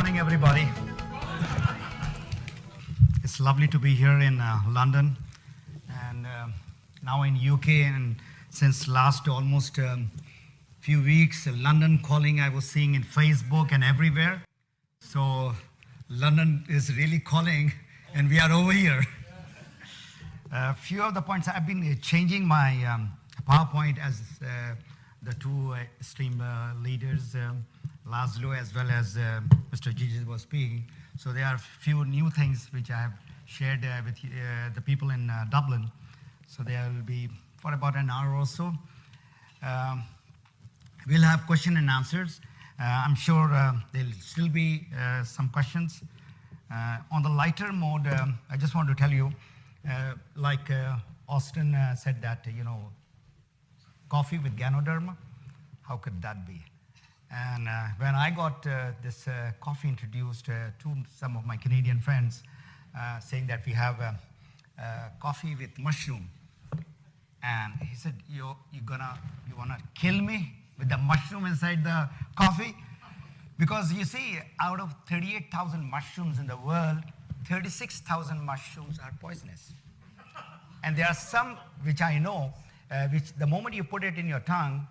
morning, everybody. It's lovely to be here in London and now in UK. And since last almost few weeks, London calling I was seeing in Facebook and everywhere. So London is really calling, and we are over here. A few of the points I've been changing my PowerPoint as the two esteemed leaders, Laszlo as well as Mr. Gigi was speaking. So there are a few new things which I have shared with the people in Dublin. So there will be for about an hour or so. We'll have question and answers. I'm sure there'll still be some questions. On the lighter mode, I just want to tell you, like Austin said that, coffee with Ganoderma, how could that be? And when I got this coffee introduced to some of my Canadian friends, saying that we have coffee with mushroom, and he said, you wanna kill me with the mushroom inside the coffee? Because you see, out of 38,000 mushrooms in the world, 36,000 mushrooms are poisonous. And there are some which I know, which the moment you put it in your tongue,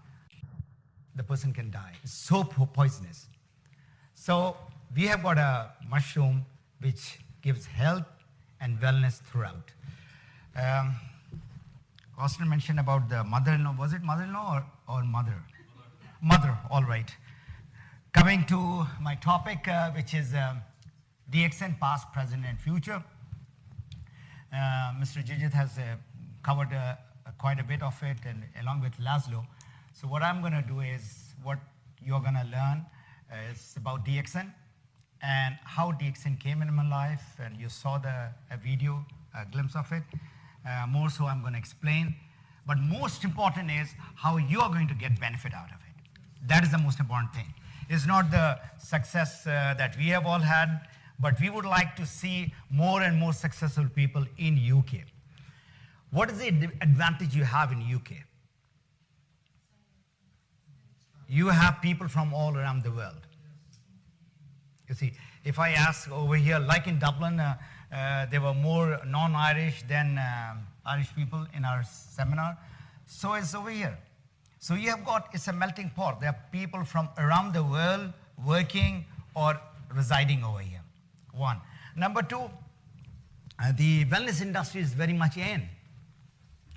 the person can die. It's so poisonous. So we have got a mushroom which gives health and wellness throughout. Austin mentioned about the mother-in-law. Was it mother-in-law or mother? Mother, all right. Coming to my topic, which is DXN, past, present, and future. Mr. Jijit has covered quite a bit of it, and along with Laszlo. So what I'm going to do is, what you're going to learn is about DXN and how DXN came in my life, and you saw a video, a glimpse of it. More so I'm going to explain. But most important is how you are going to get benefit out of it. That is the most important thing. It's not the success that we have all had, but we would like to see more and more successful people in UK. What is the advantage you have in UK? You have people from all around the world. You see, if I ask over here, like in Dublin, there were more non-Irish than Irish people in our seminar. So it's over here. So you have got, it's a melting pot. There are people from around the world working or residing over here. One. Number two, the wellness industry is very much in.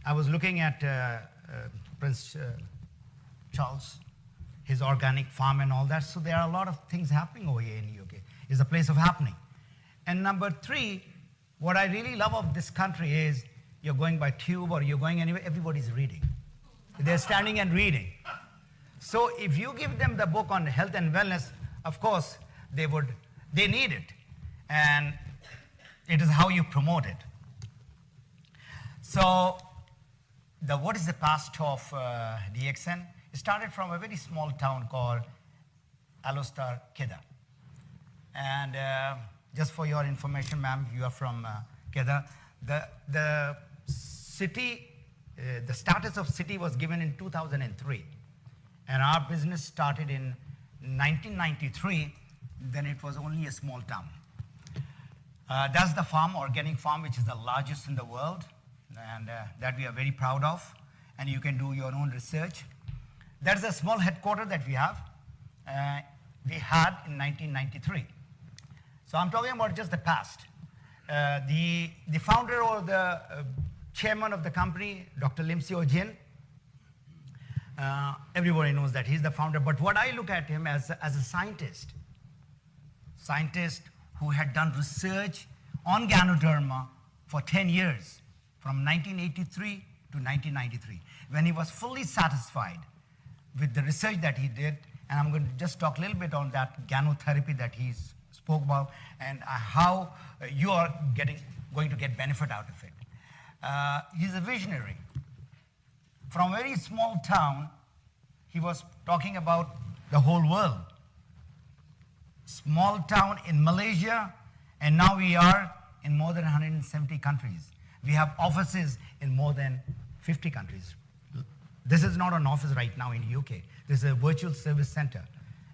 I was looking at Prince Charles, his organic farm and all that. So there are a lot of things happening over here in the UK. It's a place of happening. And number three, what I really love of this country is you're going by tube or you're going anywhere, everybody's reading. They're standing and reading. So if you give them the book on health and wellness, of course, they need it. And it is how you promote it. So what is the past of DXN? It started from a very small town called Alostar, Kedah. And just for your information, ma'am, you are from Kedah. The city, the status of city was given in 2003. And our business started in 1993. Then it was only a small town. That's the farm, organic farm, which is the largest in the world. And that we are very proud of. And you can do your own research. There's a small headquarters that we have. We had in 1993. So I'm talking about just the past. The founder or the chairman of the company, Dr. Limseo Jin, everybody knows that he's the founder. But what I look at him as a scientist who had done research on Ganoderma for 10 years, from 1983 to 1993, when he was fully satisfied with the research that he did. And I'm going to just talk a little bit on that ganotherapy that he spoke about and how you are going to get benefit out of it. He's a visionary. From a very small town, he was talking about the whole world. Small town in Malaysia, and now we are in more than 170 countries. We have offices in more than 50 countries. This is not an office right now in the UK. This is a virtual service center.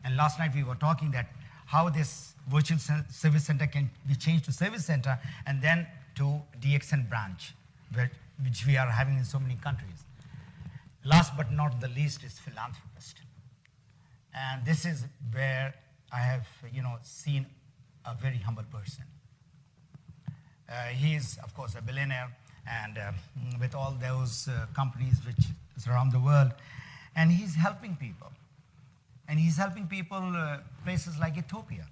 And last night we were talking that how this virtual service center can be changed to service center and then to DXN branch, which we are having in so many countries. Last but not the least is philanthropist. And this is where I have, seen a very humble person. He is, of course, a billionaire, and with all those companies which is around the world, and he's helping people. And he's helping people places like Ethiopia.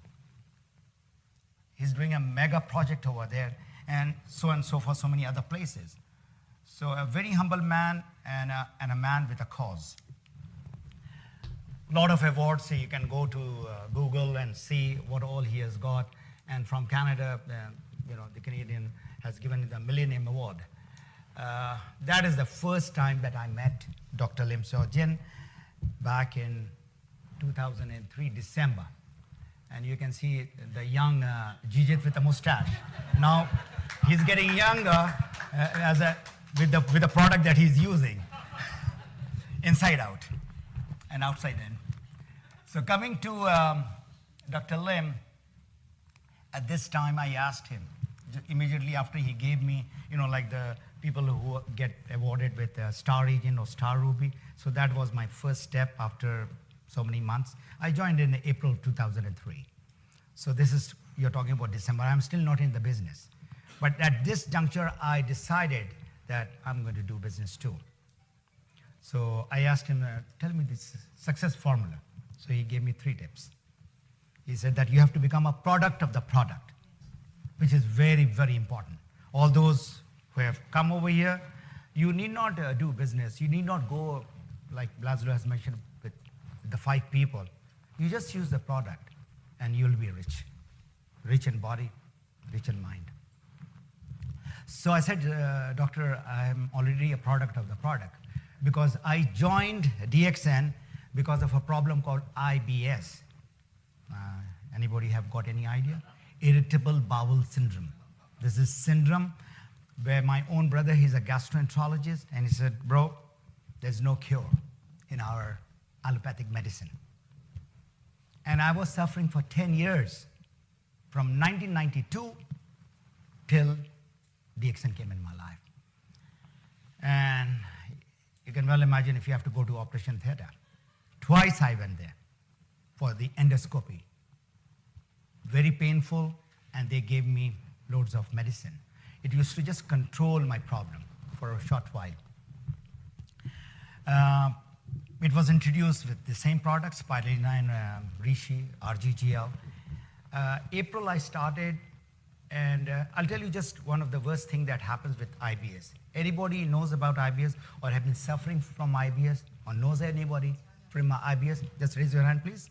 He's doing a mega project over there, and so for so many other places. So a very humble man and a man with a cause. A lot of awards, so you can go to Google and see what all he has got. And from Canada, the Canadian has given him the Millennium Award. That is the first time that I met Dr. Lim Seo Jin back in 2003, December. And you can see the young Jijit with a mustache. Now, he's getting younger with the product that he's using, inside out and outside in. So coming to Dr. Lim, at this time I asked him, immediately after he gave me, like the people who get awarded with Star Agent or Star Ruby. So that was my first step after so many months. I joined in April 2003. So this is, you're talking about December. I'm still not in the business. But at this juncture, I decided that I'm going to do business too. So I asked him, tell me this success formula. So he gave me 3 tips. He said that you have to become a product of the product, which is very, very important. All those who have come over here, you need not do business. You need not go, like Laszlo has mentioned, with the 5 people. You just use the product and you'll be rich. Rich in body, rich in mind. So I said, doctor, I'm already a product of the product, because I joined DXN because of a problem called IBS. Anybody have got any idea? Irritable bowel syndrome. This is syndrome where my own brother, he's a gastroenterologist, and he said, bro, there's no cure in our allopathic medicine. And I was suffering for 10 years, from 1992 till DXN came in my life. And you can well imagine if you have to go to operation theater. Twice I went there for the endoscopy. Very painful, and they gave me loads of medicine. It used to just control my problem for a short while. It was introduced with the same products, Spirulina, Reishi, RGGL. April I started, and I'll tell you just one of the worst things that happens with IBS. Anybody knows about IBS or have been suffering from IBS or knows anybody from IBS? Just raise your hand, please.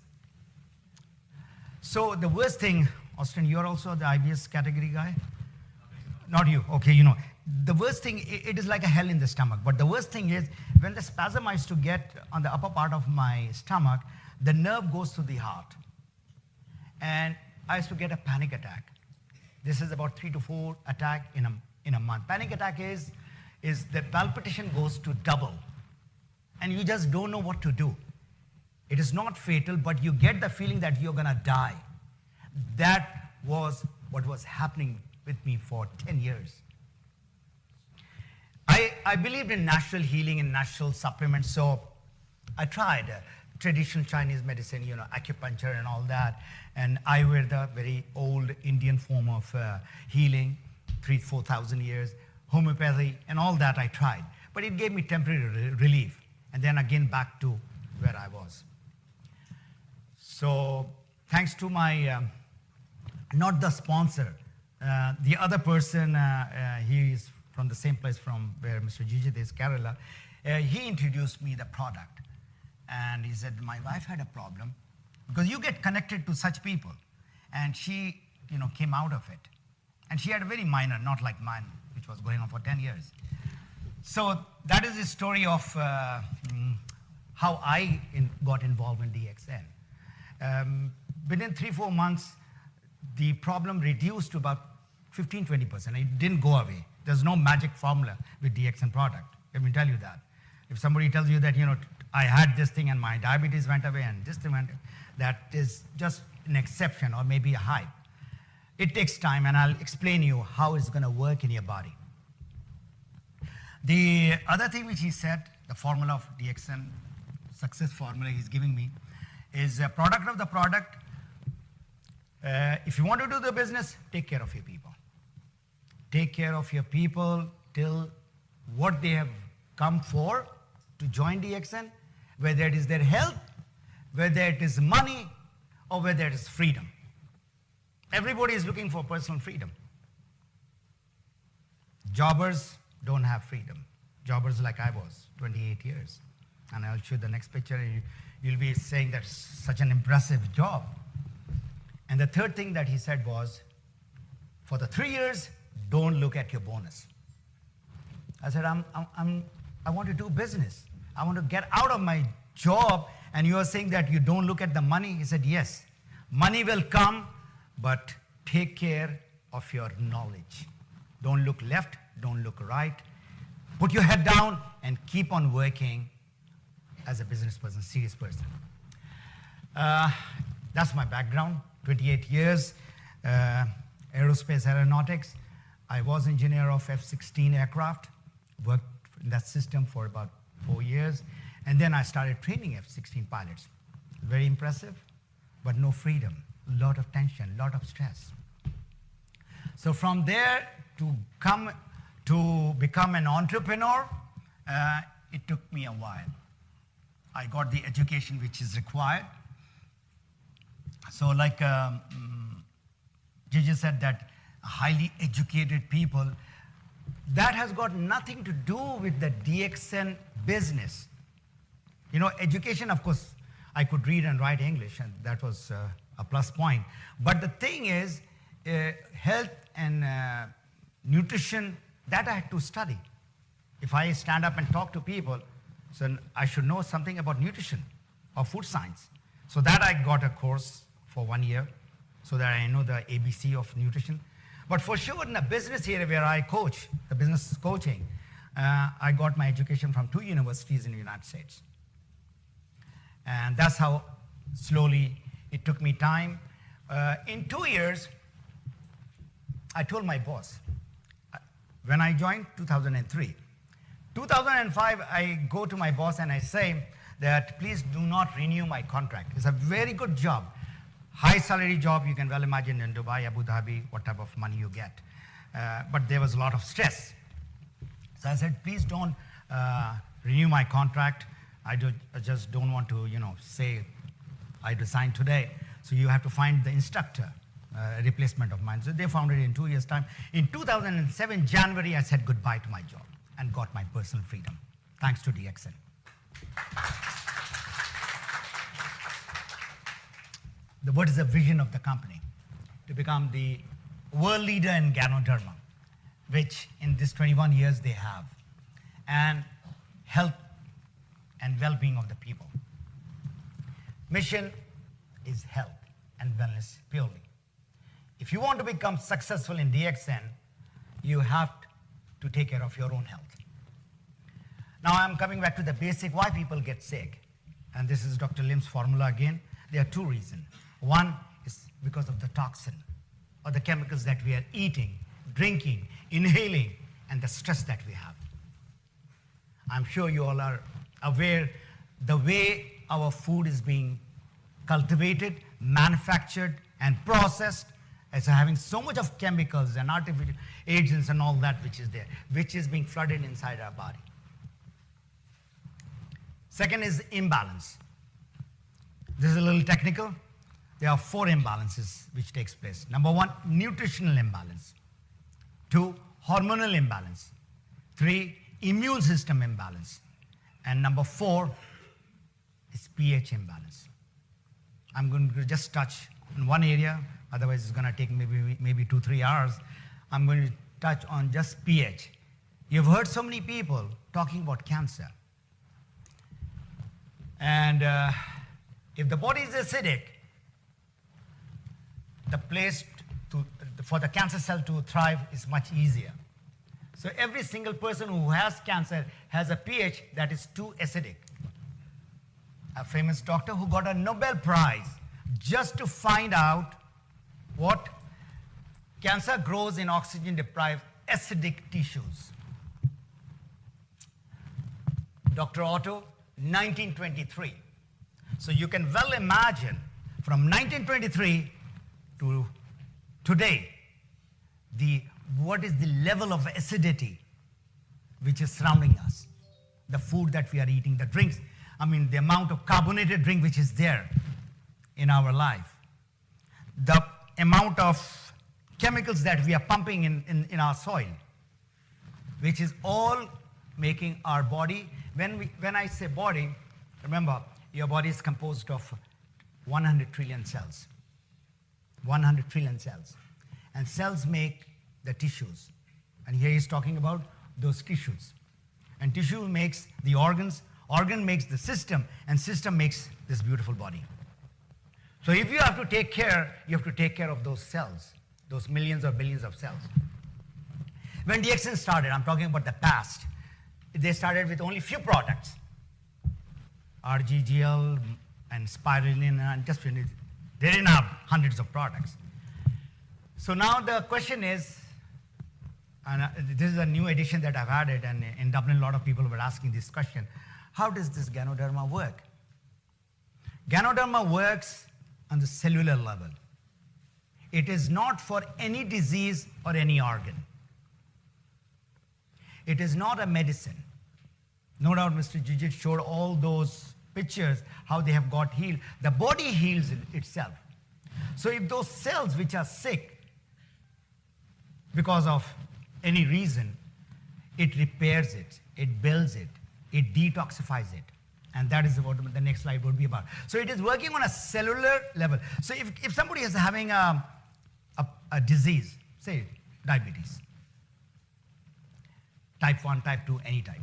So the worst thing, Austin, you're also the IBS category guy? Not you, okay, The worst thing, it is like a hell in the stomach, but the worst thing is when the spasm I used to get on the upper part of my stomach, the nerve goes to the heart. And I used to get a panic attack. This is about 3 to 4 attacks in a month. Panic attack is the palpitation goes to double, and you just don't know what to do. It is not fatal, but you get the feeling that you're gonna die. That was what was happening with me for 10 years. I believed in natural healing and natural supplements, so I tried traditional Chinese medicine, acupuncture and all that, and Ayurveda, very old Indian form of healing, 4,000 years, homeopathy, and all that I tried. But it gave me temporary relief, and then again back to where I was. So thanks to my, not the sponsor, the other person, he is from the same place from where Mr. Jijit is, Kerala, he introduced me the product. And he said, my wife had a problem, because you get connected to such people. And she, came out of it. And she had a very minor, not like mine, which was going on for 10 years. So that is the story of how I got involved in DXN. Within 3-4 months, the problem reduced to about 15-20%. It didn't go away. There's no magic formula with DXN product. Let me tell you that. If somebody tells you that, I had this thing and my diabetes went away and this thing went away, that is just an exception or maybe a hype. It takes time, and I'll explain you how it's going to work in your body. The other thing which he said, the formula of DXN, success formula he's giving me, is a product of the product. If you want to do the business, take care of your people. Take care of your people till what they have come for to join DXN, whether it is their health, whether it is money, or whether it is freedom. Everybody is looking for personal freedom. Jobbers don't have freedom. Jobbers like I was, 28 years. And I'll show you the next picture. You'll be saying that's such an impressive job. And the third thing that he said was, for the 3 years, don't look at your bonus. I said, I want to do business. I want to get out of my job, and you are saying that you don't look at the money? He said, yes, money will come, but take care of your knowledge. Don't look left, don't look right. Put your head down and keep on working as a business person, serious person. That's my background, 28 years, aerospace aeronautics. I was engineer of F-16 aircraft, worked in that system for about 4 years, and then I started training F-16 pilots. Very impressive, but no freedom, a lot of tension, a lot of stress. So from there to become an entrepreneur, it took me a while. I got the education which is required. So like Gigi said, that highly educated people, that has got nothing to do with the DXN business. You know, education, of course, I could read and write English, and that was a plus point. But the thing is, health and nutrition, that I had to study. If I stand up and talk to people, so I should know something about nutrition or food science. So that I got a course for 1 year, so that I know the ABC of nutrition. But for sure, in the business area where I coach, the business coaching, I got my education from 2 universities in the United States. And that's how slowly it took me time. In 2 years, I told my boss, when I joined 2003, 2005, I go to my boss and I say that please do not renew my contract. It's a very good job. High salary job, you can well imagine in Dubai, Abu Dhabi, what type of money you get. But there was a lot of stress. So I said, please don't renew my contract. I just don't want to, say I resign today. So you have to find the instructor, replacement of mine. So they found it in 2 years' time. In 2007, January, I said goodbye to my job and got my personal freedom, thanks to DXN. What is the vision of the company? To become the world leader in Ganoderma, which in this 21 years they have, and health and well-being of the people. Mission is health and wellness purely. If you want to become successful in DXN, you have to take care of your own health. Now I'm coming back to the basic why people get sick. And this is Dr. Lim's formula again. There are 2 reasons. One is because of the toxin or the chemicals that we are eating, drinking, inhaling, and the stress that we have. I'm sure you all are aware the way our food is being cultivated, manufactured, and processed as having so much of chemicals and artificial agents and all that which is there, which is being flooded inside our body. Second is imbalance. This is a little technical. There are 4 imbalances which takes place. Number 1, nutritional imbalance. 2, hormonal imbalance. 3, immune system imbalance. And number 4 is pH imbalance. I'm going to just touch on one area, otherwise it's going to take maybe 2-3 hours. I'm going to touch on just pH. You've heard so many people talking about cancer. And if the body is acidic, the place for the cancer cell to thrive is much easier. So every single person who has cancer has a pH that is too acidic. A famous doctor who got a Nobel Prize just to find out what cancer grows in oxygen-deprived acidic tissues. Dr. Otto, 1923. So you can well imagine from 1923 to today, what is the level of acidity which is surrounding us. The food that we are eating, the drinks, the amount of carbonated drink which is there in our life. The amount of chemicals that we are pumping in our soil, which is all making our body. When I say body, remember, your body is composed of 100 trillion cells. 100 trillion cells. And cells make the tissues. And here he's talking about those tissues. And tissue makes the organs, organ makes the system, and system makes this beautiful body. So if you have to take care, you have to take care of those cells, those millions or billions of cells. When DXN started, I'm talking about the past, they started with only few products. RGGL and spirulina and just finished. They didn't have hundreds of products. So now the question is, and this is a new edition that I've added, and in Dublin a lot of people were asking this question, how does this Ganoderma work? Ganoderma works on the cellular level. It is not for any disease or any organ. It is not a medicine. No doubt Mr. Jijit showed all those pictures, how they have got healed. The body heals itself. So if those cells which are sick because of any reason, it repairs it, it builds it, it detoxifies it. And that is what the next slide would be about. So it is working on a cellular level. So if somebody is having a disease, say diabetes, type 1, type 2, any type.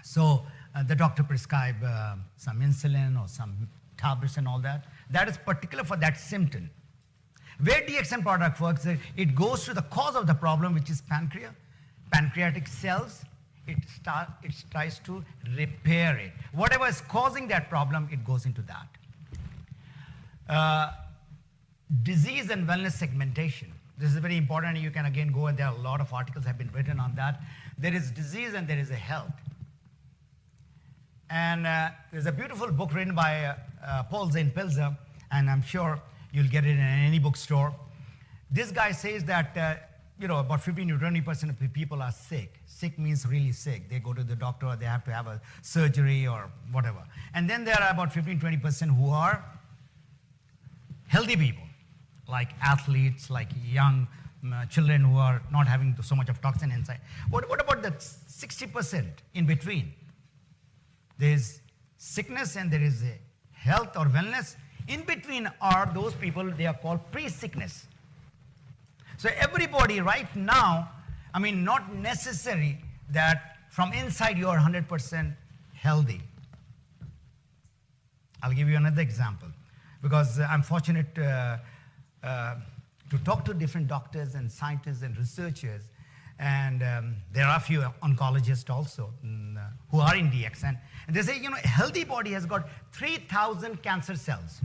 So the doctor prescribe some insulin or some tablets and all that. That is particular for that symptom. Where DXN product works, it goes to the cause of the problem, which is pancreatic cells. It tries to repair it. Whatever is causing that problem, it goes into that. Disease and wellness segmentation. This is very important. You can again go, and there are a lot of articles have been written on that. There is disease and there is a health. And there's a beautiful book written by Paul Zane Pilzer, and I'm sure you'll get it in any bookstore. This guy says that about 15 to 20% of the people are sick. Sick means really sick. They go to the doctor, or they have to have a surgery or whatever. And then there are about 15-20% who are healthy people, like athletes, like young children who are not having so much of toxin inside. What about the 60% in between? There's sickness and there is a health or wellness. In between are those people, they are called pre-sickness. So everybody right now, not necessary that from inside you are 100% healthy. I'll give you another example, because I'm fortunate to talk to different doctors and scientists and researchers, and there are a few oncologists also who are in DXN, and they say, a healthy body has got 3,000 cancer cells.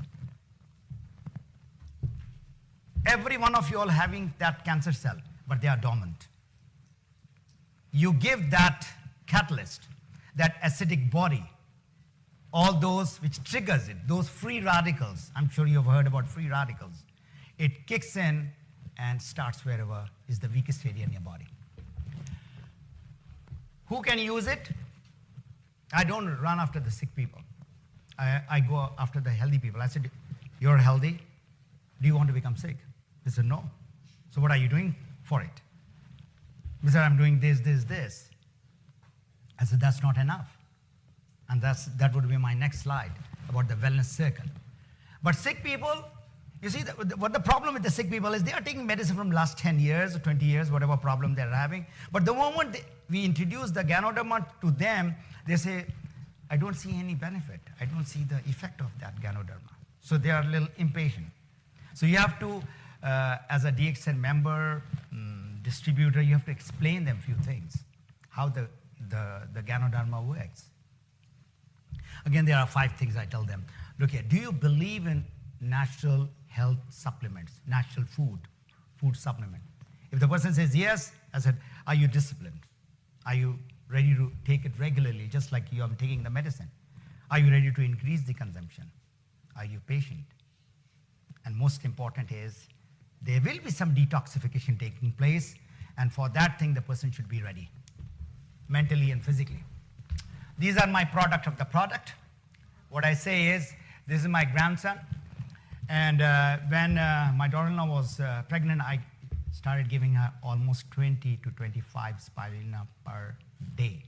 Every one of you all having that cancer cell, but they are dormant. You give that catalyst, that acidic body, all those which triggers it, those free radicals. I'm sure you've heard about free radicals. It kicks in and starts wherever is the weakest area in your body. Who can use it? I don't run after the sick people. I go after the healthy people. I said, you're healthy. Do you want to become sick? They said, no. So what are you doing for it? He said, I'm doing this, this, this. I said, that's not enough. And that would be my next slide about the wellness circle. But sick people, you see, what the problem with the sick people is, they are taking medicine from last 10 years or 20 years, whatever problem they're having. But the moment we introduce the Ganoderma to them, they say, I don't see any benefit. I don't see the effect of that Ganoderma. So they are a little impatient. So you have to, as a DXN member, distributor, you have to explain them a few things, how the Ganoderma works. Again, there are 5 things I tell them. Look here, do you believe in natural health supplements, natural food supplement. If the person says yes, I said, are you disciplined? Are you ready to take it regularly, just like you are taking the medicine? Are you ready to increase the consumption? Are you patient? And most important is, there will be some detoxification taking place, and for that thing, the person should be ready, mentally and physically. These are my product of the product. What I say is, this is my grandson, and when my daughter-in-law was pregnant, I started giving her almost 20 to 25 spirulina per day.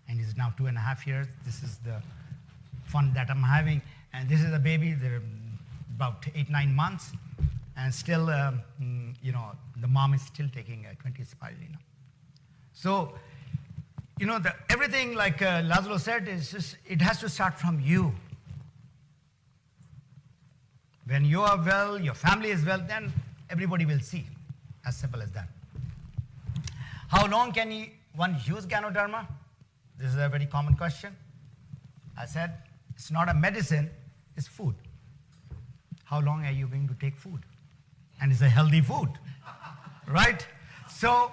And he's now 2.5 years. This is the fun that I'm having. And this is a baby, they're about 8-9 months. And still, the mom is still taking 20 spirulina. So, everything like Laszlo said, it has to start from you. When you are well, your family is well, then everybody will see. As simple as that. How long can one use Ganoderma? This is a very common question. I said, it's not a medicine, it's food. How long are you going to take food? And it's a healthy food, right? So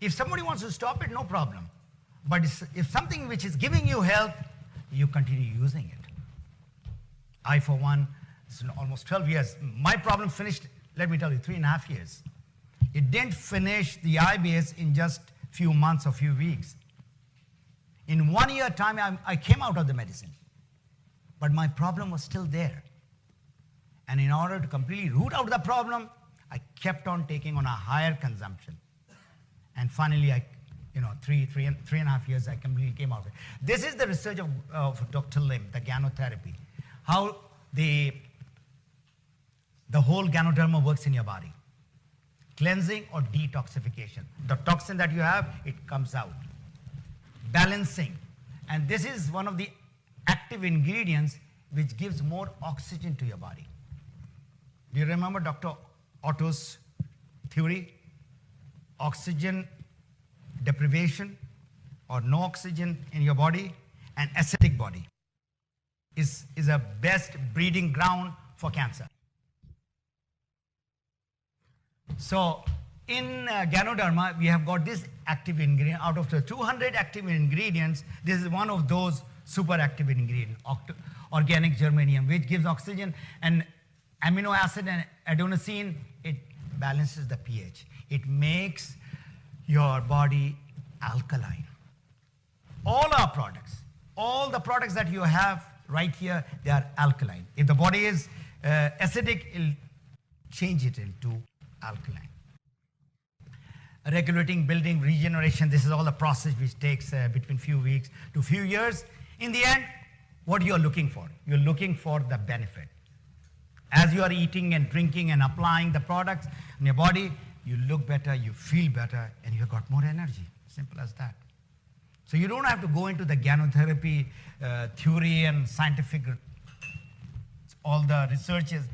if somebody wants to stop it, no problem. But if something which is giving you health, you continue using it. I, for one, it's almost 12 years. My problem finished, let me tell you, 3.5 years. It didn't finish the IBS in just few months or few weeks. In 1 year time, I came out of the medicine. But my problem was still there. And in order to completely root out the problem, I kept on taking on a higher consumption. And finally, 3.5 years, I completely came out of it. This is the research of Dr. Lim, the Ghanotherapy. How the whole Ganoderma works in your body. Cleansing or detoxification. The toxin that you have, it comes out. Balancing. And this is one of the active ingredients which gives more oxygen to your body. Do you remember Dr. Otto's theory? Oxygen deprivation or no oxygen in your body, an acidic body is a best breeding ground for cancer. So in Ganoderma, we have got this active ingredient. Out of the 200 active ingredients, this is one of those super active ingredients, organic germanium, which gives oxygen, and amino acid and adenosine, it balances the pH. It makes your body alkaline. All our products, all the products that you have right here, they are alkaline. If the body is acidic, it'll change it into alkaline. Regulating, building, regeneration, this is all a process which takes between few weeks to few years. In the end, what you're looking for? You're looking for the benefit. As you are eating and drinking and applying the products in your body, you look better, you feel better, and you've got more energy. Simple as that. So you don't have to go into the Ghanotherapy theory and scientific, all the researches.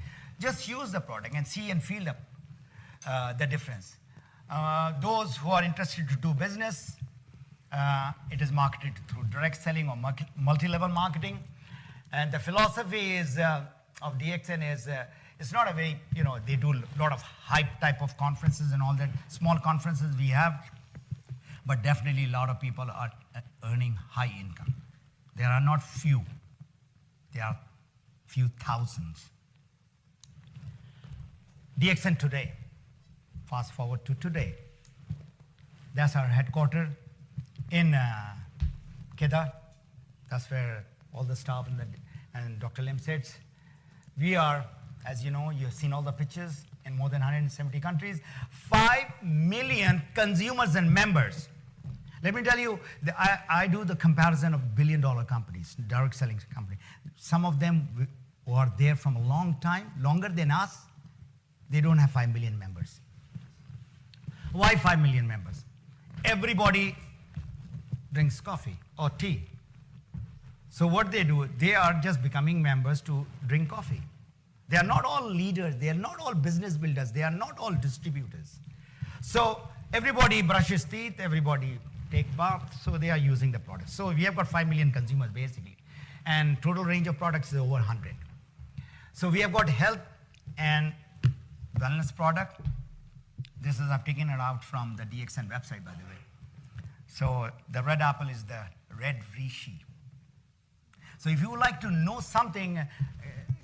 Just use the product and see and feel the difference. Those who are interested to do business, it is marketed through direct selling or multi-level marketing. And the philosophy is of DXN is, it's not a very, they do a lot of hype type of conferences and all that, small conferences we have, but definitely a lot of people are earning high income. There are not few, there are few thousands. DXN today, fast forward to today. That's our headquarters in Kedah. That's where all the staff and Dr. Lim sits. We are, as you know, you've seen all the pictures in more than 170 countries, 5 million consumers and members. Let me tell you, I do the comparison of billion-dollar companies, direct selling companies. Some of them who are there from a long time, longer than us, they don't have 5 million members. Why 5 million members? Everybody drinks coffee or tea. So what they do, they are just becoming members to drink coffee. They are not all leaders, they are not all business builders, they are not all distributors. So everybody brushes teeth, everybody take bath, so they are using the product. So we have got 5 million consumers basically. And total range of products is over 100. So we have got health and wellness product. This is, I've taken it out from the DXN website, by the way. So the red apple is the red reishi. So if you would like to know something,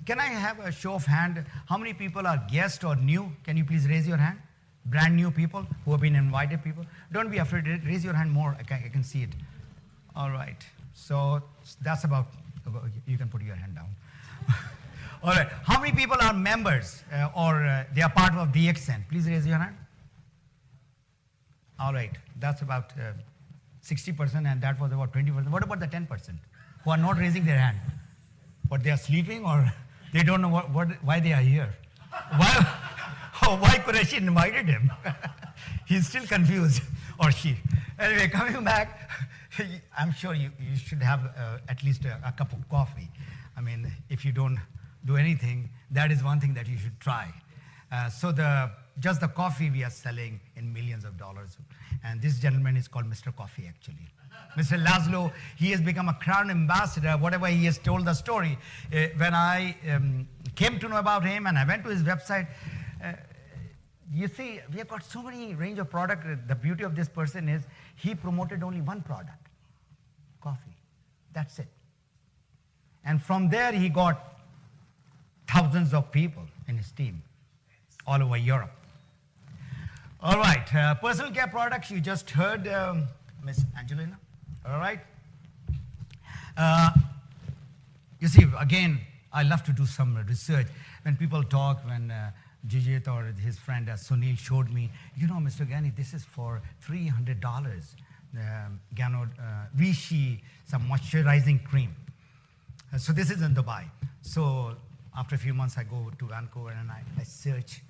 can I have a show of hand? How many people are guests or new? Can you please raise your hand? Brand new people who have been invited people. Don't be afraid, raise your hand more, I can see it. All right, so that's about, you can put your hand down. All right, how many people are members or they are part of DXN? Please raise your hand. All right, that's about 60% and that was about 20%. What about the 10% who are not raising their hand? What, they are sleeping or they don't know why they are here? Why Qureshi invited him? He's still confused, or she. Anyway, coming back, I'm sure you should have at least a cup of coffee. I mean, if you don't do anything, that is one thing that you should try. So just the coffee we are selling in millions of dollars. And this gentleman is called Mr. Coffee, actually. Mr. Laszlo, he has become a crown ambassador, whatever he has told the story. When I came to know about him and I went to his website, you see, we have got so many range of product. The beauty of this person is he promoted only one product, coffee. That's it. And from there, he got thousands of people in his team all over Europe. All right, personal care products, you just heard Miss Angelina. All right. You see, again, I love to do some research. When people talk, when Jijit or his friend Sunil showed me, you know, Mr. Ghani, this is for $300. Ghani Rishi, some moisturizing cream. So this is in Dubai. So after a few months, I go to Vancouver and I search,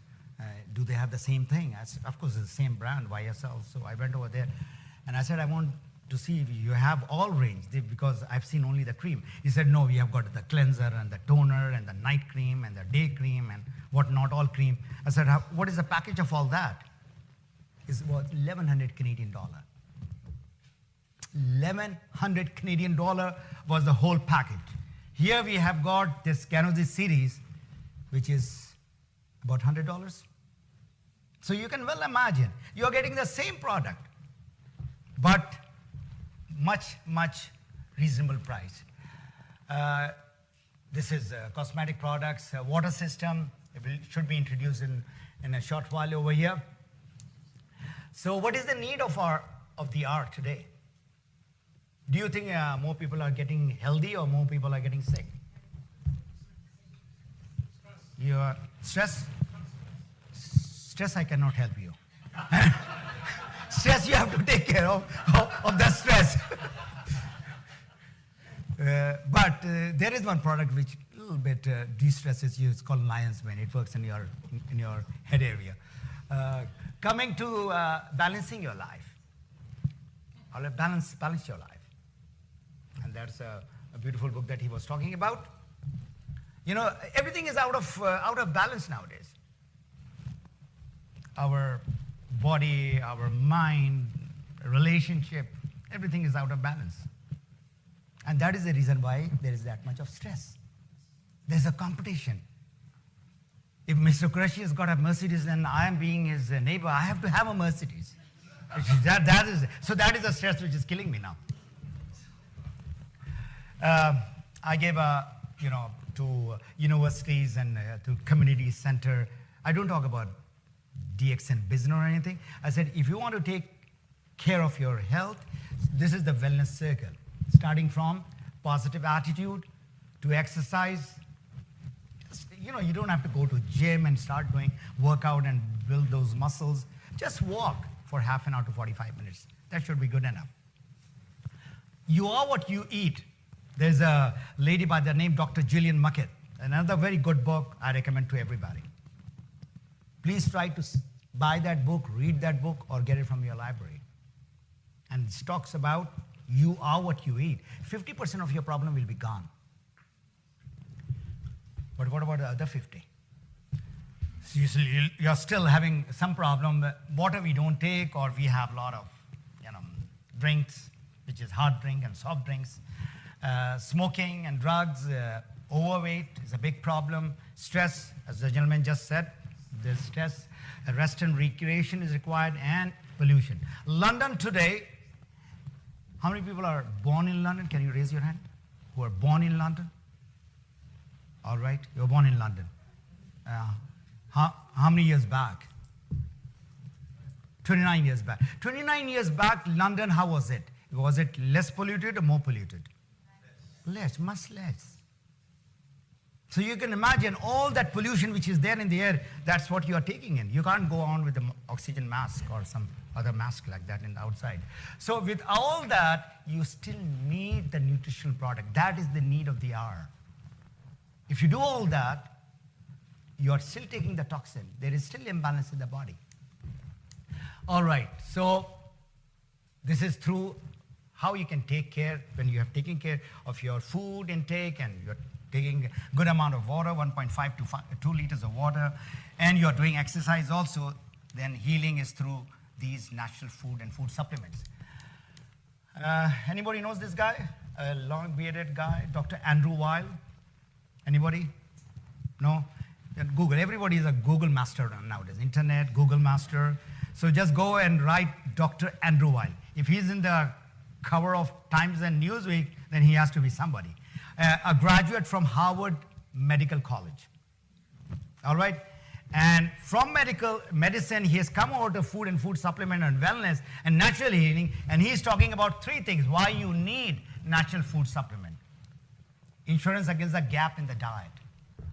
do they have the same thing? Of course, it's the same brand, YSL. So I went over there and I said, I want to see if you have all range because I've seen only the cream. He said, no, we have got the cleanser and the toner and the night cream and the day cream and whatnot, all cream. I said, what is the package of all that? It's about 1,100 Canadian dollar. 1,100 Canadian dollar was the whole package. Here we have got this Ghani series, which is about $100. So you can well imagine, you're getting the same product, but much, much reasonable price. This is cosmetic products, water system. It should be introduced in a short while over here. So what is the need of the hour today? Do you think more people are getting healthy or more people are getting sick? Your stress? Stress, I cannot help you. Stress, you have to take care of the stress. But there is one product which a little bit de-stresses you. It's called Lion's Mane. It works in your head area. Coming to balancing your life. Balance your life. And that's a beautiful book that he was talking about. You know, everything is out of balance nowadays. Our body, our mind, relationship, everything is out of balance. And that is the reason why there is that much of stress. There's a competition. If Mr. Qureshi has got a Mercedes and I am being his neighbor, I have to have a Mercedes. So that is the stress which is killing me now. I gave to universities and to community center. I don't talk about DXN business or anything. I said, if you want to take care of your health, this is the wellness circle. Starting from positive attitude to exercise. You know, you don't have to go to gym and start doing workout and build those muscles. Just walk for half an hour to 45 minutes. That should be good enough. You are what you eat. There's a lady by the name Dr. Gillian Muckett. Another very good book I recommend to everybody. Please try to buy that book, read that book, or get it from your library. And it talks about you are what you eat. 50% of your problem will be gone. But what about the other 50? So you're still having some problem. Water we don't take, or we have a lot of drinks, which is hard drink and soft drinks. Smoking and drugs, Overweight is a big problem. Stress, as the gentleman just said, there's stress. Rest and recreation is required, and pollution. London today, how many people are born in London? Can you raise your hand? Who are born in London? All right, you're born in London. How many years back? 29 years back. 29 years back, London, how was it? Was it less polluted or more polluted? Less, much less. So you can imagine all that pollution which is there in the air, that's what you are taking in. You can't go on with the oxygen mask or some other mask like that in the outside. So with all that, you still need the nutritional product. That is the need of the hour. If you do all that, you are still taking the toxin. There is still imbalance in the body. All right, so this is through how you can take care when you have taken care of your food intake and you're taking a good amount of water, 1.5 to 2 liters of water, and you're doing exercise also, then healing is through these natural food and food supplements. Anybody knows this guy? A long bearded guy, Dr. Andrew Weil? Anybody? No? Then Google. Everybody is a Google master nowadays. Internet, Google master. So just go and write Dr. Andrew Weil. If he's in the cover of Times and Newsweek, then he has to be somebody. A graduate from Harvard Medical College. All right? And from medicine, he has come over to food and food supplement and wellness and natural healing, and he's talking about 3 things why you need natural food supplement. Insurance against the gap in the diet.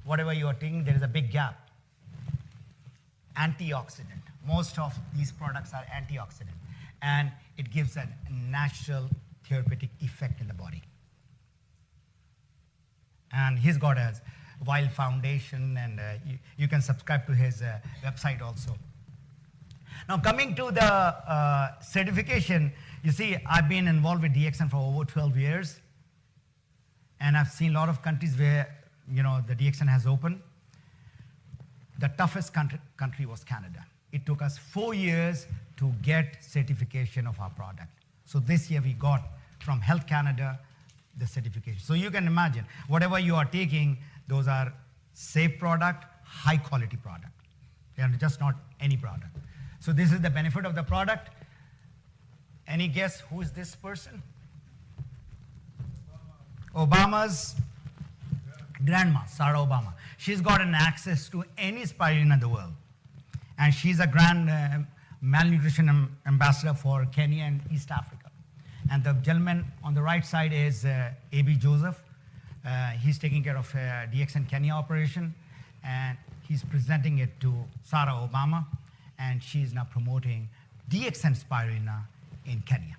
Whatever you are taking, there is a big gap. Antioxidant. Most of these products are antioxidant, and it gives a natural therapeutic effect in the body. And he's got a Weil Foundation, and you can subscribe to his website also. Now coming to the certification, you see, I've been involved with DXN for over 12 years, and I've seen a lot of countries where, you know, the DXN has opened. The toughest country was Canada. It took us 4 years to get certification of our product. So this year we got from Health Canada the certification. So you can imagine, whatever you are taking, those are safe product, high quality product. They are just not any product. So this is the benefit of the product. Any guess who is this person? Obama's grandma, Sarah Obama. She's got an access to any spirulina in the world. And she's a grand malnutrition ambassador for Kenya and East Africa. And the gentleman on the right side is A.B. Joseph. He's taking care of DXN Kenya operation, and he's presenting it to Sarah Obama, and she's now promoting DXN spirulina in Kenya.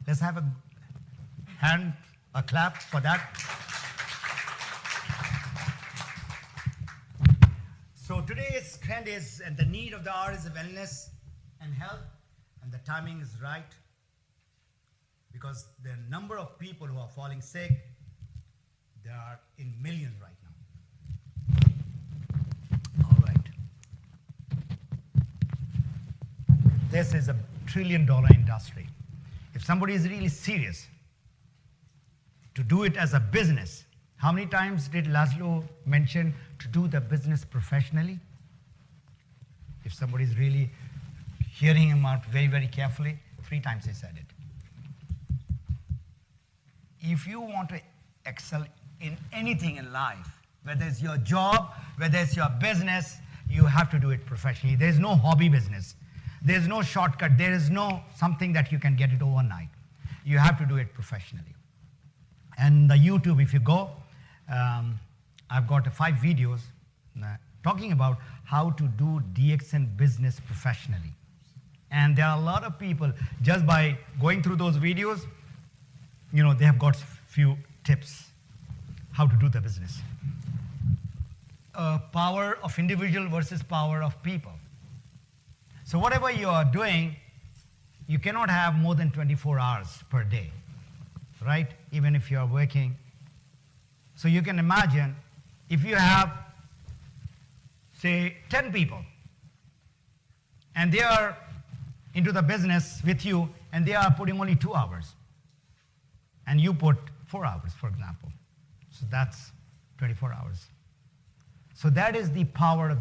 Let's have a clap for that. So today's trend is, and the need of the hour is wellness and health, and the timing is right, because the number of people who are falling sick, they are in millions right now. All right. This is a $1 trillion industry. If somebody is really serious to do it as a business, how many times did Laszlo mention to do the business professionally? If somebody is really hearing him out very, very carefully, 3 times he said it. If you want to excel in anything in life, whether it's your job, whether it's your business, you have to do it professionally. There's no hobby business. There's no shortcut. There is no something that you can get it overnight. You have to do it professionally. And the YouTube, if you go, I've got 5 videos talking about how to do DXN business professionally. And there are a lot of people, just by going through those videos, you know, they have got few tips how to do the business. Power of individual versus power of people. So whatever you are doing, you cannot have more than 24 hours per day, right? Even if you are working. So you can imagine if you have, say, 10 people, and they are into the business with you, and they are putting only 2 hours, and you put 4 hours, for example. So that's 24 hours. So that is the power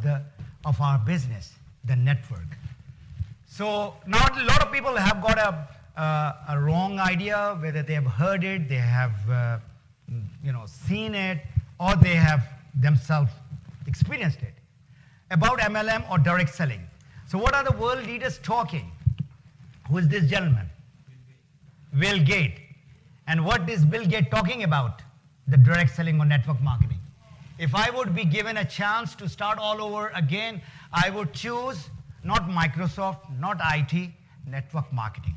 of our business, the network. So now a lot of people have got a wrong idea, whether they have heard it, they have seen it, or they have themselves experienced it, about MLM or direct selling. So what are the world leaders talking? Who is this gentleman? Bill Gates. And what is Bill Gates talking about? The direct selling or network marketing. If I would be given a chance to start all over again, I would choose not Microsoft, not IT, network marketing.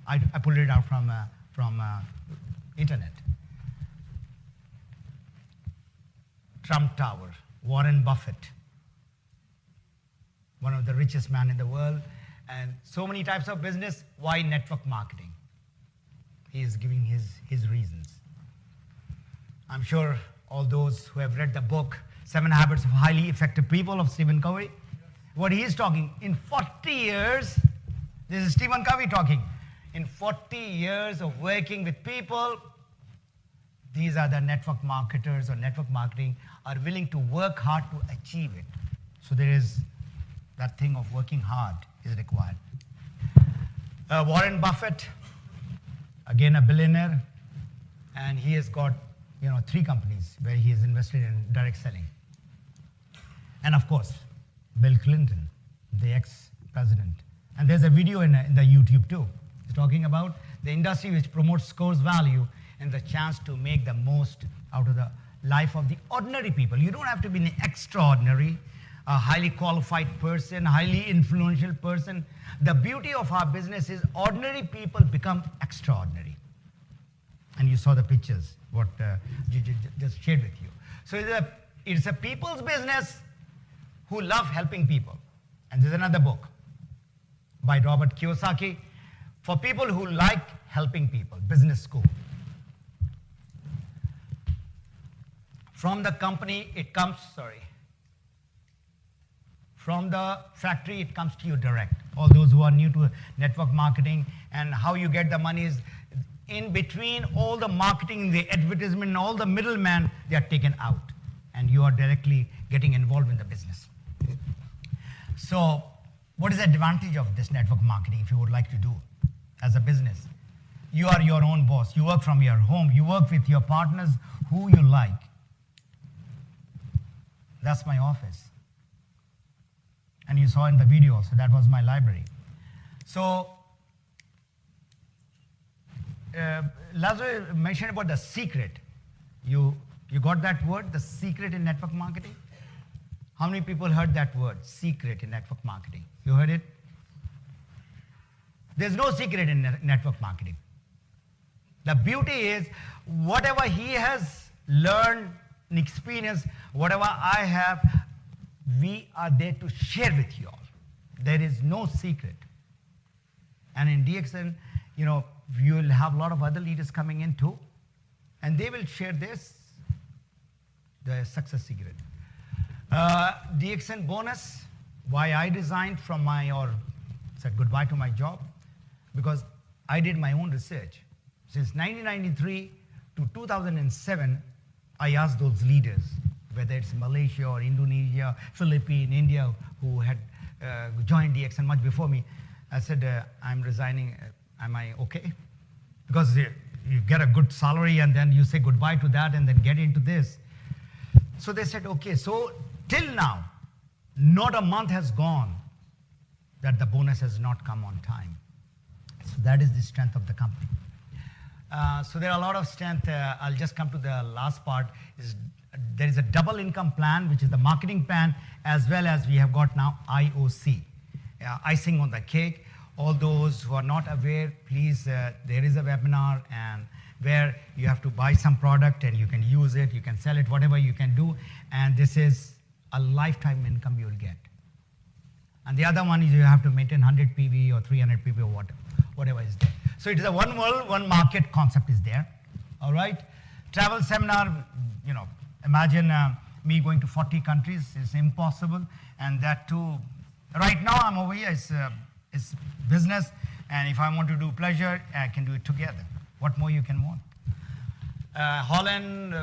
I pulled it out from internet. Trump Tower, Warren Buffett, one of the richest men in the world, and so many types of business. Why network marketing? He is giving his reasons. I'm sure all those who have read the book, 7 Habits of Highly Effective People of Stephen Covey, what he is talking, in 40 years, this is Stephen Covey talking, in 40 years of working with people, these are the network marketers or network marketing are willing to work hard to achieve it. So there is that thing of working hard is required. Warren Buffett, again a billionaire, and he has got 3 companies where he has invested in direct selling. And of course, Bill Clinton, the ex-president. And there's a video in the YouTube too. He's talking about the industry which promotes scores value and the chance to make the most out of the life of the ordinary people. You don't have to be an extraordinary, a highly qualified person, highly influential person. The beauty of our business is ordinary people become extraordinary. And you saw the pictures, what just shared with you. So it's a people's business who love helping people. And there's another book by Robert Kiyosaki for people who like helping people, Business School. From the company, it comes, from the factory, it comes to you direct. All those who are new to network marketing and how you get the money is in between all the marketing, the advertisement, and all the middlemen, they are taken out. And you are directly getting involved in the business. So what is the advantage of this network marketing if you would like to do as a business? You are your own boss. You work from your home. You work with your partners who you like. That's my office. And you saw in the video also, that was my library. So, Lazlo mentioned about the secret. You got that word, the secret in network marketing? How many people heard that word, secret in network marketing? You heard it? There's no secret in network marketing. The beauty is, whatever he has learned and experienced, whatever I have, we are there to share with you all. There is no secret. And in DXN, you will have a lot of other leaders coming in too, and they will share the success secret. DXN bonus, why I resigned from said goodbye to my job, because I did my own research. Since 1993 to 2007, I asked those leaders, whether it's Malaysia or Indonesia, Philippines, India, who had joined DXN much before me. I said, I'm resigning. Am I okay? Because you get a good salary and then you say goodbye to that and then get into this. So they said, okay. So till now, not a month has gone that the bonus has not come on time. So that is the strength of the company. So there are a lot of strength. I'll just come to the last part. There is a double income plan, which is the marketing plan, as well as we have got now IOC, icing on the cake. All those who are not aware, please, there is a webinar and where you have to buy some product and you can use it, you can sell it, whatever you can do. And this is a lifetime income you will get. And the other one is you have to maintain 100 PV or 300 PV or whatever is there. So it is a one world, one market concept is there. All right. Travel seminar, imagine me going to 40 countries is impossible. And that too, right now I'm over here, it's business. And if I want to do pleasure, I can do it together. What more you can want? Holland,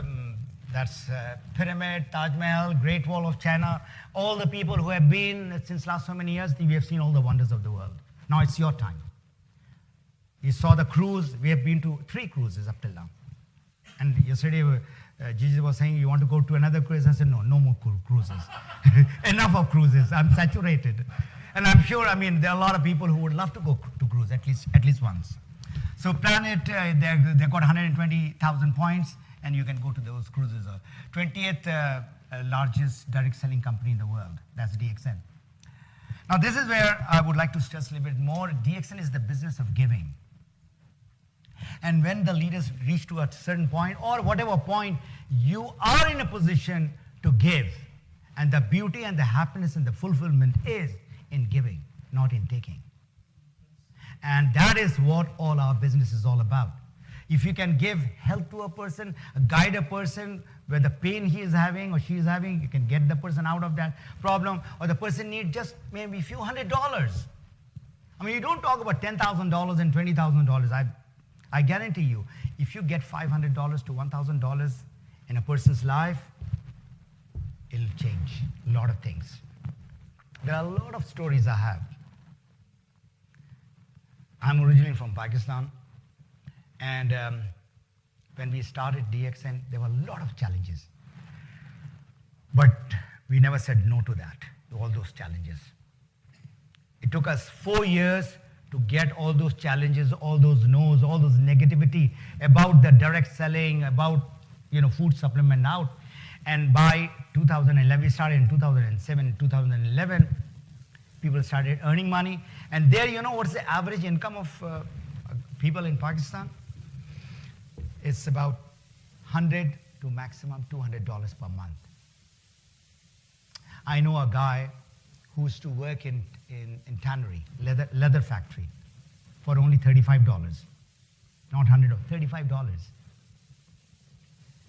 That's Pyramid, Taj Mahal, Great Wall of China. All the people who have been since last so many years, we have seen all the wonders of the world. Now it's your time. You saw the cruise. We have been to 3 cruises up till now. And yesterday, Gigi was saying, you want to go to another cruise? I said, no, no more cruises. Enough of cruises. I'm saturated. And I'm sure, I mean, there are a lot of people who would love to go to cruise at least once. So Planet, they've got 120,000 points, and you can go to those cruises. 20th largest direct selling company in the world. That's DXN. Now, this is where I would like to stress a little bit more. DXN is the business of giving. And when the leaders reach to a certain point, or whatever point, you are in a position to give. And the beauty and the happiness and the fulfillment is in giving, not in taking. And that is what all our business is all about. If you can give help to a person, guide a person where the pain he is having or she is having, you can get the person out of that problem, or the person needs just maybe a few $100s. I mean, you don't talk about $10,000 and $20,000. I guarantee you, if you get $500 to $1,000 in a person's life, it'll change a lot of things. There are a lot of stories I have. I'm originally from Pakistan, and when we started DXN, there were a lot of challenges. But we never said no to that, to all those challenges. It took us 4 years to get all those challenges, all those no's, all those negativity about the direct selling, about food supplement out. And by 2011, we started in 2007, 2011, people started earning money. And there, what's the average income of people in Pakistan? It's about $100 to maximum $200 per month. I know a guy who used to work in tannery, leather factory, for only $35. Not $100, $35.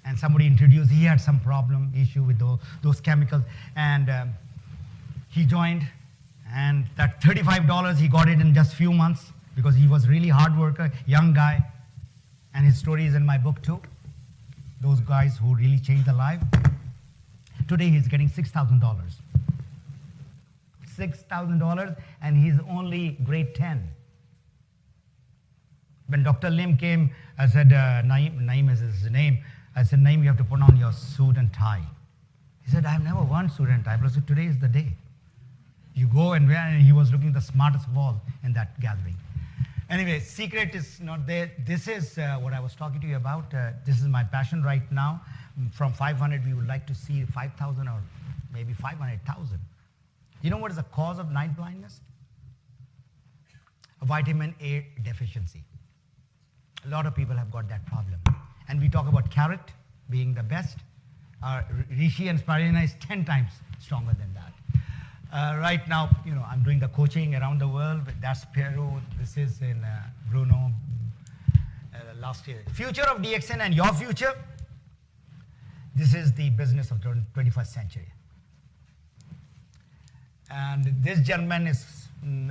And somebody introduced, he had some issue with those chemicals, and he joined, and that $35, he got it in just few months, because he was really hard worker, young guy, and his story is in my book too. Those guys who really changed their life. Today he's getting $6,000. $6,000, and he's only grade 10. When Dr. Lim came, I said, Naeem is his name. I said, Naeem, you have to put on your suit and tie. He said, I've never worn suit and tie. But I said, today is the day. You go and wear, and he was looking the smartest of all in that gathering. Anyway, secret is not there. This is what I was talking to you about. This is my passion right now. From 500, we would like to see 5,000 or maybe 500,000. You know what is the cause of night blindness? A vitamin A deficiency. A lot of people have got that problem. And we talk about carrot being the best. Rishi and spirulina is 10 times stronger than that. Right now, I'm doing the coaching around the world. That's Peru. This is in Bruno last year. Future of DXN and your future. This is the business of the 21st century. And this gentleman is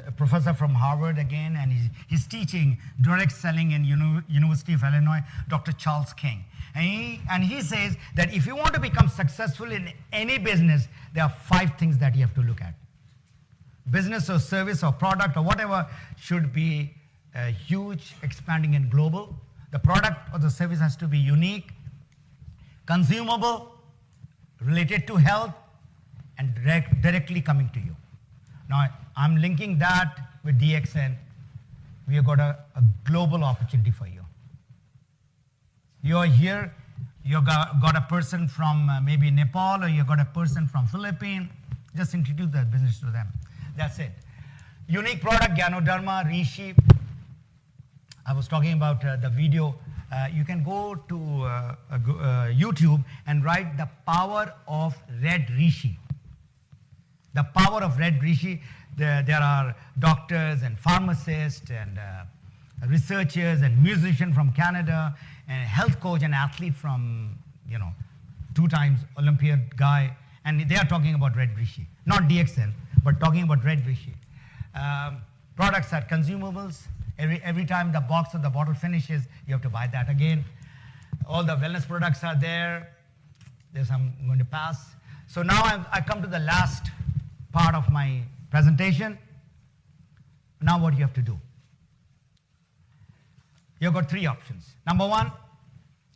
a professor from Harvard again, and he's teaching direct selling in University of Illinois, Dr. Charles King. And he says that if you want to become successful in any business, there are 5 things that you have to look at. Business or service or product or whatever should be huge, expanding, and global. The product or the service has to be unique, consumable, related to health, and directly coming to you. Now, I'm linking that with DXN. We have got a global opportunity for you. You're here, you've got a person from maybe Nepal, or you've got a person from Philippines. Just introduce that business to them. That's it. Unique product, Ganoderma, Rishi. I was talking about the video. You can go to YouTube and write the power of red Rishi. The power of red Rishi. There are doctors and pharmacists and researchers and musicians from Canada, and a health coach and athlete from, 2 times Olympiad guy, and they are talking about red Rishi. Not DXN, but talking about red Rishi. Products are consumables. Every time the box or the bottle finishes, you have to buy that again. All the wellness products are there. This I'm going to pass. So now I come to the last part of my presentation. Now what you have to do? You've got three options. Number one,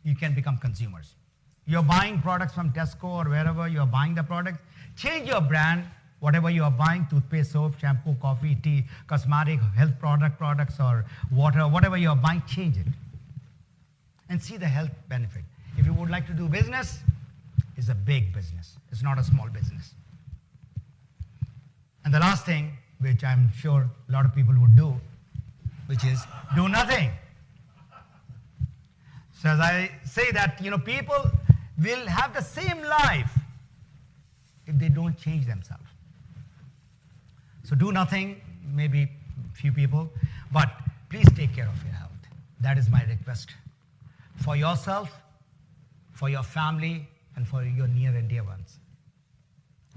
you can become consumers. You're buying products from Tesco or wherever you're buying the products. Change your brand, whatever you are buying, toothpaste, soap, shampoo, coffee, tea, cosmetic, health products or water, whatever you are buying, change it. And see the health benefit. If you would like to do business, it's a big business. It's not a small business. And the last thing, which I'm sure a lot of people would do, which is do nothing. So as I say that, people will have the same life if they don't change themselves. So do nothing, maybe few people, but please take care of your health. That is my request. For yourself, for your family, and for your near and dear ones.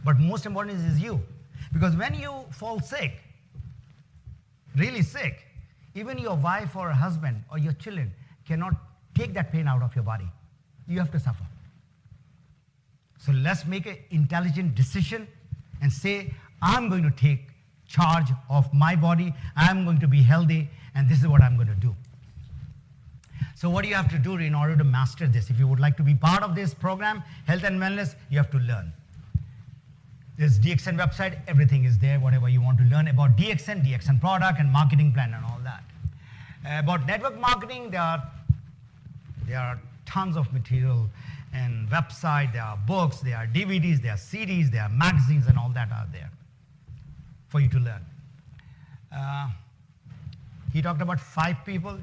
But most important is you. Because when you fall sick, really sick, even your wife or husband or your children cannot take that pain out of your body. You have to suffer. So let's make an intelligent decision and say, I'm going to take charge of my body, I'm going to be healthy, and this is what I'm going to do. So what do you have to do in order to master this? If you would like to be part of this program, Health and Wellness, you have to learn. There's DXN website, everything is there, whatever you want to learn about DXN product and marketing plan and all that. About network marketing, there are tons of material and website, there are books, there are DVDs, there are CDs, there are magazines and all that are there for you to learn. He talked about 5 people.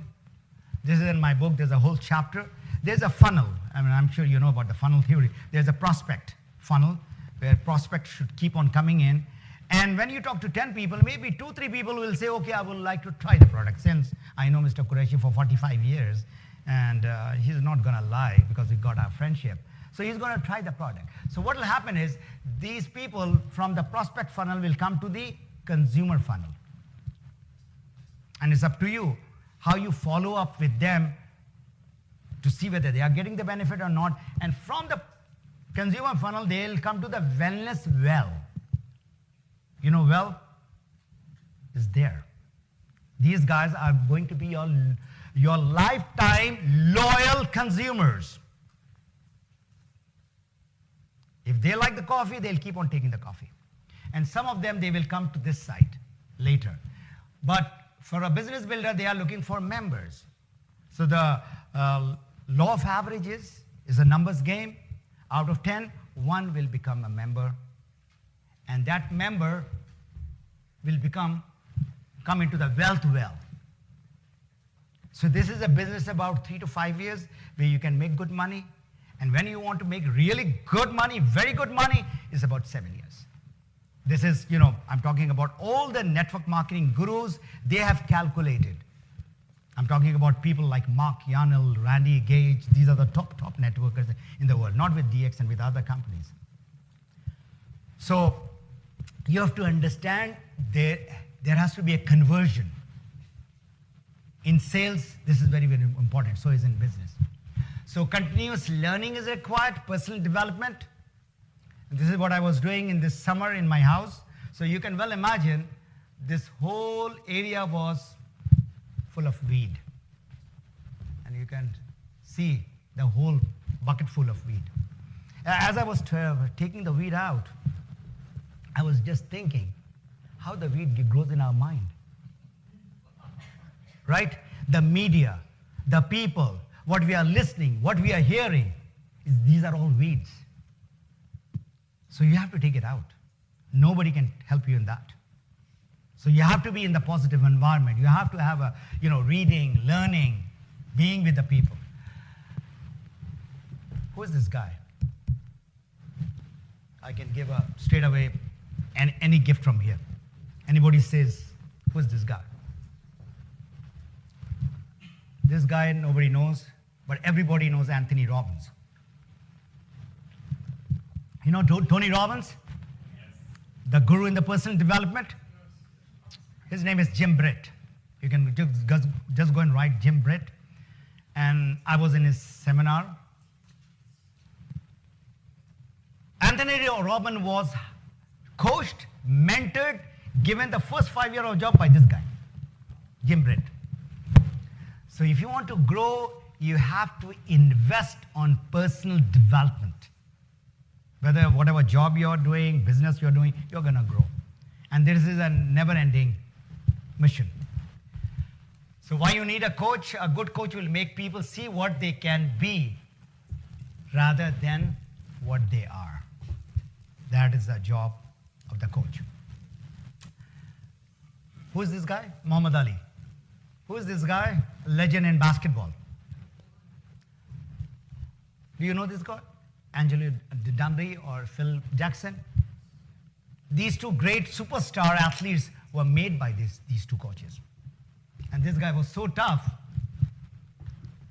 This is in my book, there's a whole chapter. There's a funnel. I'm sure you know about the funnel theory. There's a prospect funnel where prospects should keep on coming in. And when you talk to 10 people, maybe 2-3 people will say, okay, I would like to try the product. Since I know Mr. Qureshi for 45 years, and he's not going to lie because we got our friendship. So he's going to try the product. So what will happen is these people from the prospect funnel will come to the consumer funnel. And it's up to you how you follow up with them to see whether they are getting the benefit or not. And from the consumer funnel, they'll come to the wellness well. Well is there. These guys are going to be your lifetime loyal consumers. If they like the coffee, they'll keep on taking the coffee. And some of them, they will come to this site later. But for a business builder, they are looking for members. So the law of averages is a numbers game. Out of 10, 1 will become a member. And that member will come into the wealth well. So this is a business about 3 to 5 years where you can make good money. And when you want to make really good money, very good money, it's about 7 years. This is, I'm talking about all the network marketing gurus, they have calculated. I'm talking about people like Mark Yarnell, Randy Gage. These are the top networkers in the world, not with DXN, with other companies. So you have to understand there has to be a conversion. In sales, this is very, very important. So is in business. So continuous learning is required, personal development. And this is what I was doing in this summer in my house. So you can well imagine this whole area was full of weed. And you can see the whole bucket full of weed. As I was taking the weed out, I was just thinking how the weed grows in our mind. Right? The media, the people, what we are listening, what we are hearing, these are all weeds. So you have to take it out. Nobody can help you in that. So you have to be in the positive environment. You have to have a, reading, learning, being with the people. Who is this guy? I can give a straight away any gift from here. Anybody says, who is this guy? This guy nobody knows, but everybody knows Anthony Robbins. You know Tony Robbins? Yes. The guru in the personal development? Yes. His name is Jim Britt. You can just go and write Jim Britt. And I was in his seminar. Anthony Robbins was coached, mentored, given the first 5 years of job by this guy, Jim Britt. So if you want to grow, you have to invest on personal development. Whether whatever job you're doing, business you're doing, you're going to grow. And this is a never-ending mission. So why you need a coach? A good coach will make people see what they can be rather than what they are. That is the job of the coach. Who is this guy? Muhammad Ali. Who is this guy? Legend in basketball. Do you know this guy? Angelo Dundee or Phil Jackson? These two great superstar athletes were made by these two coaches. And this guy was so tough.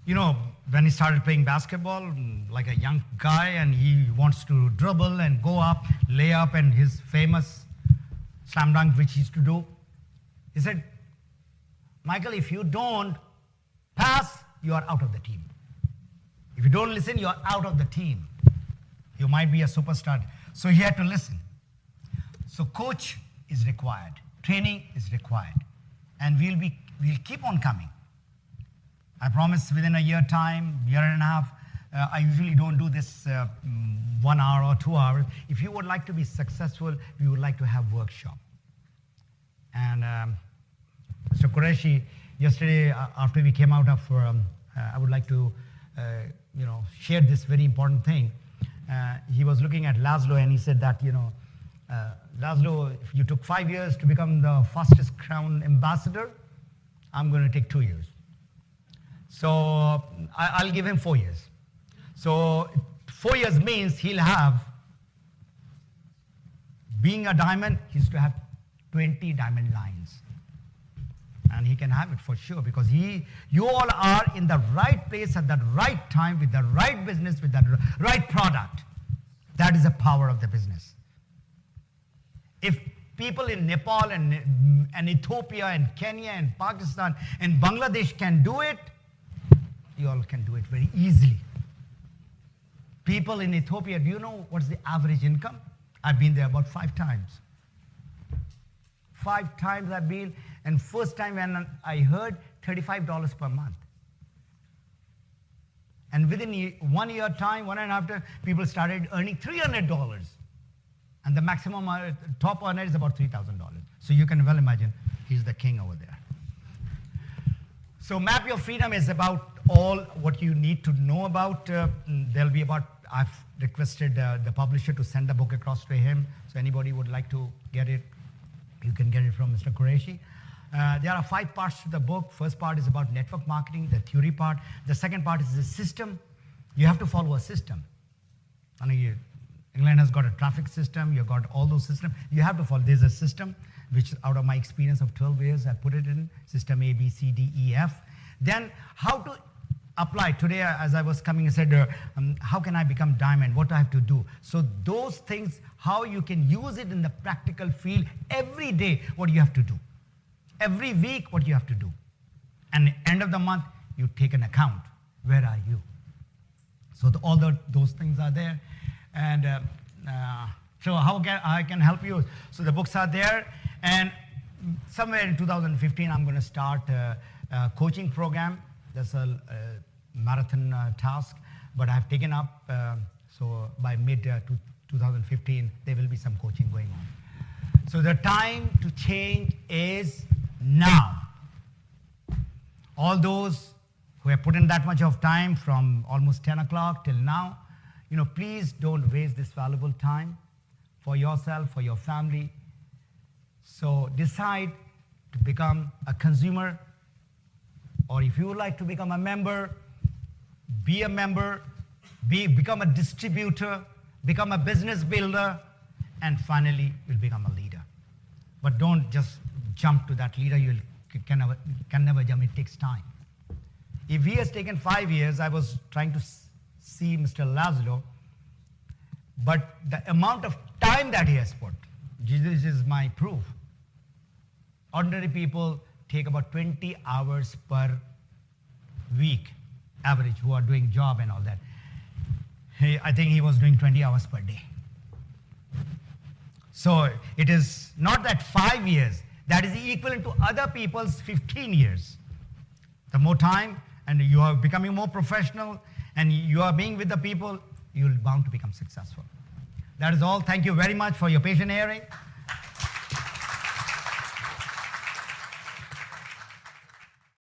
You know, when he started playing basketball, like a young guy, and he wants to dribble and go up, lay up, and his famous slam dunk, which he used to do. He said, Michael, if you don't pass, you are out of the team. If you don't listen, you are out of the team. You might be a superstar. So he had to listen. So coach is required. Training is required. And we'll keep on coming. I promise within a year time, year and a half, I usually don't do this 1 hour or 2 hours. If you would like to be successful, we would like to have workshop. And Mr. Qureshi, yesterday after we came out of, I would like to, share this very important thing. He was looking at Laszlo and he said that, Laszlo, if you took 5 years to become the fastest crown ambassador, I'm going to take 2 years. So I'll give him 4 years. So 4 years means he'll have, being a diamond, he's to have 20 diamond lines. And he can have it for sure because you all are in the right place at the right time with the right business, with the right product. That is the power of the business. If people in Nepal and Ethiopia and Kenya and Pakistan and Bangladesh can do it, you all can do it very easily. People in Ethiopia, do you know what's the average income? I've been there about 5 times. 5 times I've been, and first time when I heard $35 per month. And within 1 year time, 1.5 years, people started earning $300. And the maximum top earner is about $3,000. So you can well imagine, he's the king over there. So Map Your Freedom is about all what you need to know about. There'll be about, I've requested the publisher to send the book across to him. So anybody would like to get it, you can get it from Mr. Qureshi. There are 5 parts to the book. First part is about network marketing, the theory part. The second part is the system. You have to follow a system. England has got a traffic system. You've got all those systems. You have to follow. There's a system, which out of my experience of 12 years, I put it in, system A, B, C, D, E, F. Then how to apply. Today, as I was coming, I said, how can I become diamond? What do I have to do? So those things, how you can use it in the practical field every day, what you have to do. Every week, what you have to do. And end of the month, you take an account. Where are you? So all those things are there. And so how I can help you? So the books are there. And somewhere in 2015, I'm going to start a coaching program. That's a marathon task. But I've taken up, so by mid-2015, there will be some coaching going on. So the time to change is now. All those who have put in that much of time from almost 10 o'clock till now, please don't waste this valuable time for yourself, for your family. So decide to become a consumer, or if you would like to become a member, be a member, become a distributor, become a business builder, and finally you'll become a leader. But don't just jump to that leader. You can never jump. It takes time. If he has taken 5 years, I was trying to see Mr. Laszlo, but the amount of time that he has put, this is my proof. Ordinary people take about 20 hours per week, average, who are doing job and all that. I think he was doing 20 hours per day. So it is not that 5 years, that is equivalent to other people's 15 years. The more time, and you are becoming more professional, and you are being with the people, you're bound to become successful. That is all. Thank you very much for your patient hearing.